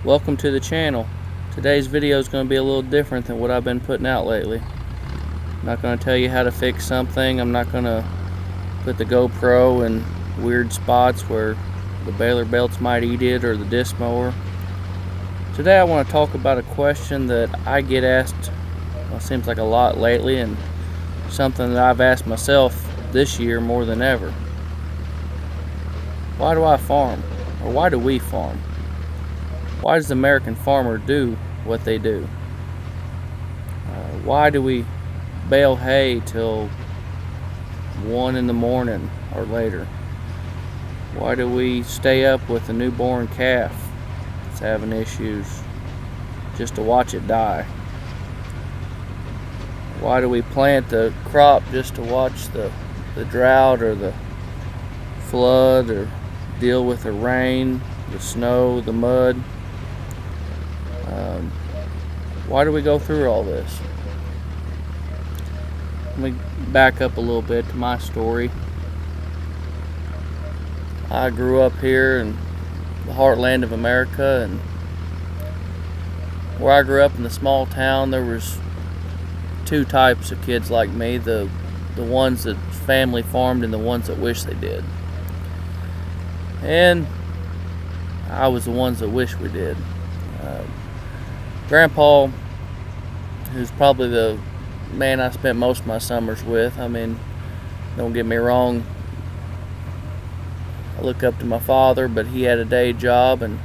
Welcome to the channel. Today's video is going to be a little different than what I've been putting out lately. I'm not going to tell you how to fix something. I'm not going to put the GoPro in weird spots where the baler belts might eat it or the disc mower. Today I want to talk about a question that I get asked, well, it seems like a lot lately, and something that I've asked myself this year more than ever. Why do I farm? Or why do we farm? Why does the American farmer do what they do? Why do we bale hay till 1 in the morning or later? Why do we stay up with a newborn calf that's having issues just to watch it die? Why do we plant the crop just to watch the drought or the flood or deal with the rain, the snow, the mud? Why do we go through all this? Let me back up a little bit to my story. I grew up here in the heartland of America, and where I grew up in the small town, there was two types of kids like me, the ones that family farmed and the ones that wish they did. And I was the ones that wish we did. Grandpa, who's probably the man I spent most of my summers with. I mean, don't get me wrong, I look up to my father, but he had a day job, and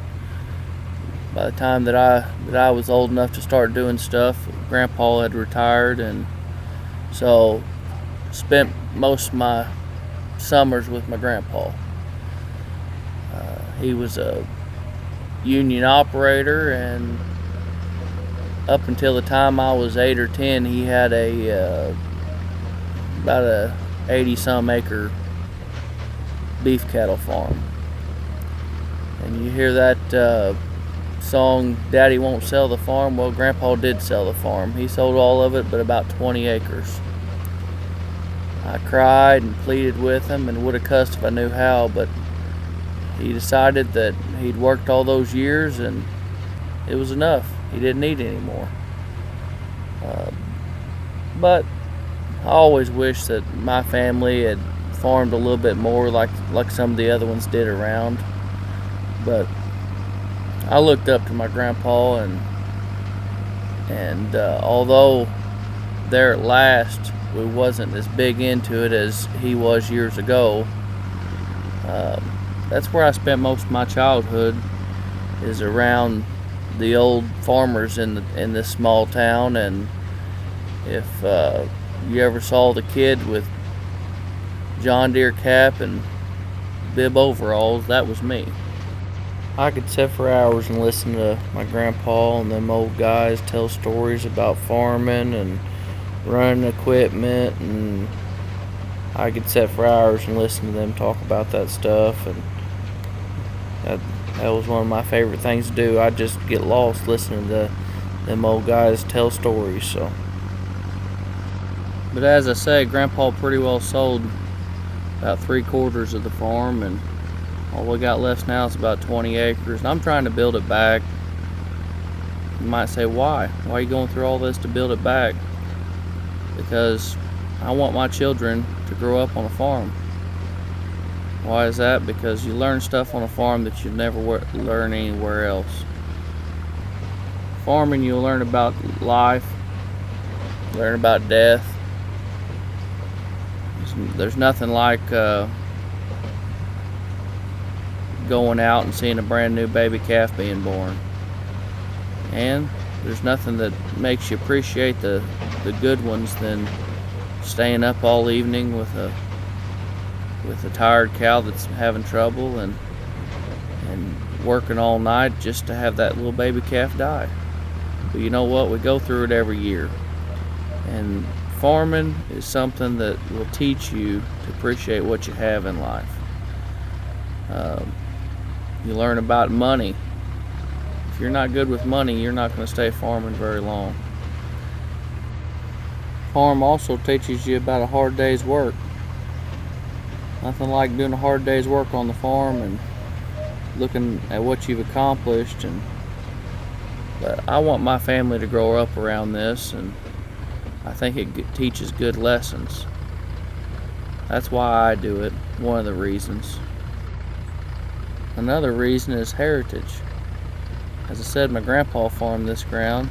by the time that I was old enough to start doing stuff, Grandpa had retired, and so spent most of my summers with my grandpa. He was a union operator, and up until the time I was 8 or 10, he had about a 80-some acre beef cattle farm. And you hear that song, "Daddy Won't Sell the Farm." Well, Grandpa did sell the farm. He sold all of it, but about 20 acres. I cried and pleaded with him and would have cussed if I knew how, but he decided that he'd worked all those years and it was enough. He didn't need any more. But I always wish that my family had farmed a little bit more like some of the other ones did around. But I looked up to my grandpa, and although there at last we wasn't as big into it as he was years ago, that's where I spent most of my childhood, is around the old farmers in this small town. And if you ever saw the kid with John Deere cap and bib overalls, that was me. I could sit for hours and listen to my grandpa and them old guys tell stories about farming and running equipment, and I could sit for hours and listen to them talk about that stuff, and that was one of my favorite things to do. I just get lost listening to them old guys tell stories. So, but as I say, Grandpa pretty well sold about 3/4 of the farm, and all we got left now is about 20 acres. And I'm trying to build it back. You might say, why? Why are you going through all this to build it back? Because I want my children to grow up on a farm. Why is that? Because you learn stuff on a farm that you never learn anywhere else. Farming, you'll learn about life, learn about death. There's nothing like going out and seeing a brand new baby calf being born. And there's nothing that makes you appreciate the good ones than staying up all evening with a tired cow that's having trouble, and working all night just to have that little baby calf die. But you know what? We go through it every year. And farming is something that will teach you to appreciate what you have in life. You learn about money. If you're not good with money, you're not going to stay farming very long. Farm also teaches you about a hard day's work. Nothing like doing a hard day's work on the farm and looking at what you've accomplished and But I want my family to grow up around this, and I think it teaches good lessons. That's why I do it, one of the reasons. Another reason is heritage. As I said, my grandpa farmed this ground,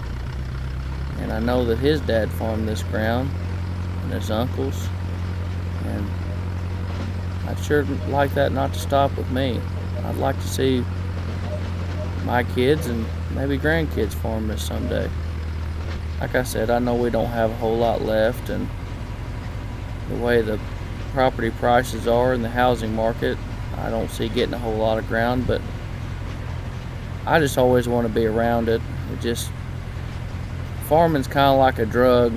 and I know that his dad farmed this ground, and his uncles, and I'd sure like that not to stop with me. I'd like to see my kids and maybe grandkids farm this someday. Like I said, I know we don't have a whole lot left, and the way the property prices are in the housing market, I don't see getting a whole lot of ground, but I just always want to be around it. Farming's kind of like a drug.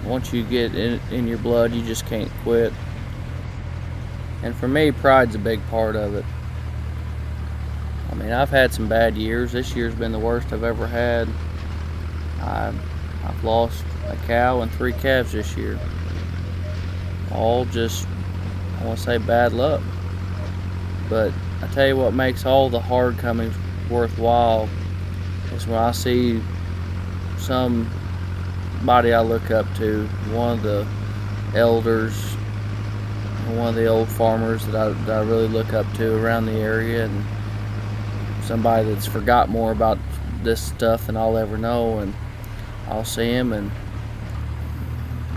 Once you get it in your blood, you just can't quit. And for me, pride's a big part of it. I mean, I've had some bad years. This year's been the worst I've ever had. I've lost a cow and 3 calves this year. All just, I want to say, bad luck. But I tell you what makes all the hard comings worthwhile is when I see somebody I look up to, one of the elders, one of the old farmers that I really look up to around the area, and somebody that's forgot more about this stuff than I'll ever know, and I'll see him and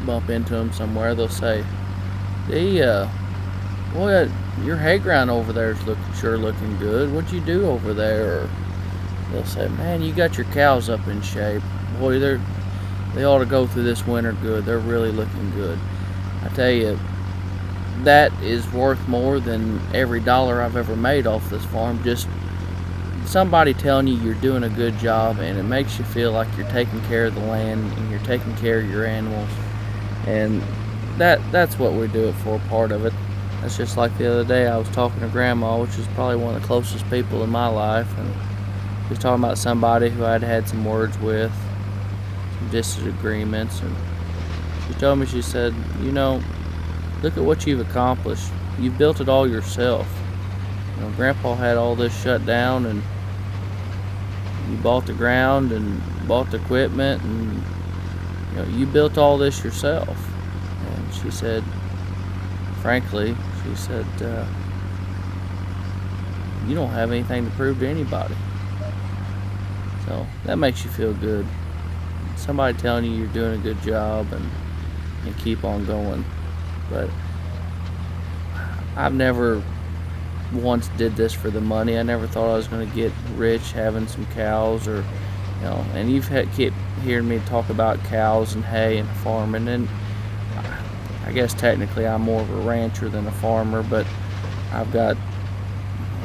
bump into him somewhere. They'll say, boy, your hay ground over there is sure looking good. What'd you do over there? Or they'll say, man, you got your cows up in shape. Boy, they ought to go through this winter good. They're really looking good. I tell you, that is worth more than every dollar I've ever made off this farm. Just somebody telling you you're doing a good job, and it makes you feel like you're taking care of the land and you're taking care of your animals. And that's what we do it for, part of it. That's just like the other day I was talking to Grandma, which is probably one of the closest people in my life, and she was talking about somebody who I'd had some words with, some disagreements, and she told me, she said, you know, look at what you've accomplished. You've built it all yourself. You know, Grandpa had all this shut down, and you bought the ground and bought the equipment, and you know, you built all this yourself. And she said, frankly, she said, you don't have anything to prove to anybody. So that makes you feel good. Somebody telling you you're doing a good job, and keep on going. But I've never once did this for the money. I never thought I was going to get rich having some cows, or you know. And you've kept hearing me talk about cows and hay and farming, and I guess technically I'm more of a rancher than a farmer. But I've got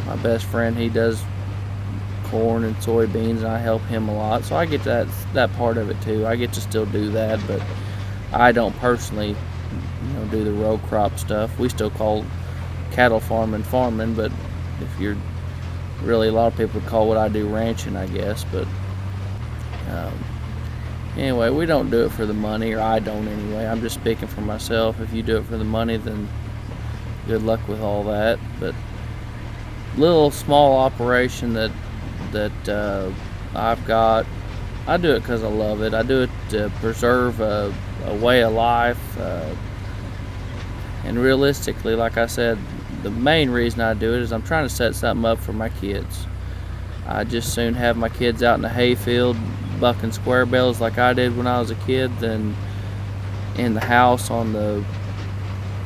my best friend. He does corn and soybeans, and I help him a lot, so I get that part of it too. I get to still do that, but I don't personally, you know, do the row crop stuff. We still call cattle farming, but if you're really, a lot of people would call what I do ranching, I guess. But anyway, we don't do it for the money, or I don't anyway. I'm just speaking for myself. If you do it for the money, then good luck with all that. But little small operation that I've got, I do it because I love it. I do it to preserve a way of life, and realistically, like I said, the main reason I do it is I'm trying to set something up for my kids. I just soon have my kids out in the hayfield bucking square bells like I did when I was a kid, than in the house on the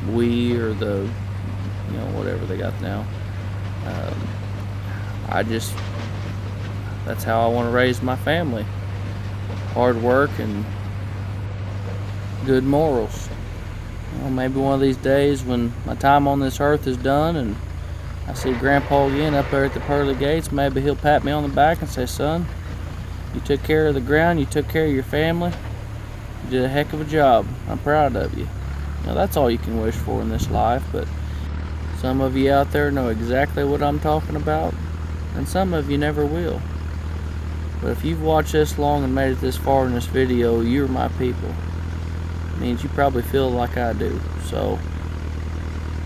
Wii or the, you know, whatever they got now. That's how I want to raise my family. Hard work and good morals. Well, maybe one of these days when my time on this earth is done and I see Grandpa again up there at the pearly gates, maybe he'll pat me on the back and say, son, you took care of the ground, you took care of your family, you did a heck of a job. I'm proud of you. Now, that's all you can wish for in this life, but some of you out there know exactly what I'm talking about, and some of you never will. But if you've watched this long and made it this far in this video, you're my people. It means you probably feel like I do. So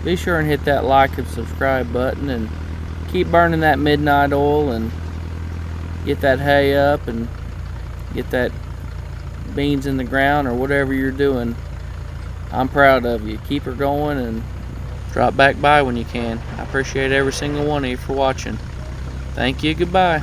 be sure and hit that like and subscribe button, and keep burning that midnight oil, and get that hay up and get that beans in the ground or whatever you're doing. I'm proud of you. Keep her going and drop back by when you can. I appreciate every single one of you for watching. Thank you. Goodbye.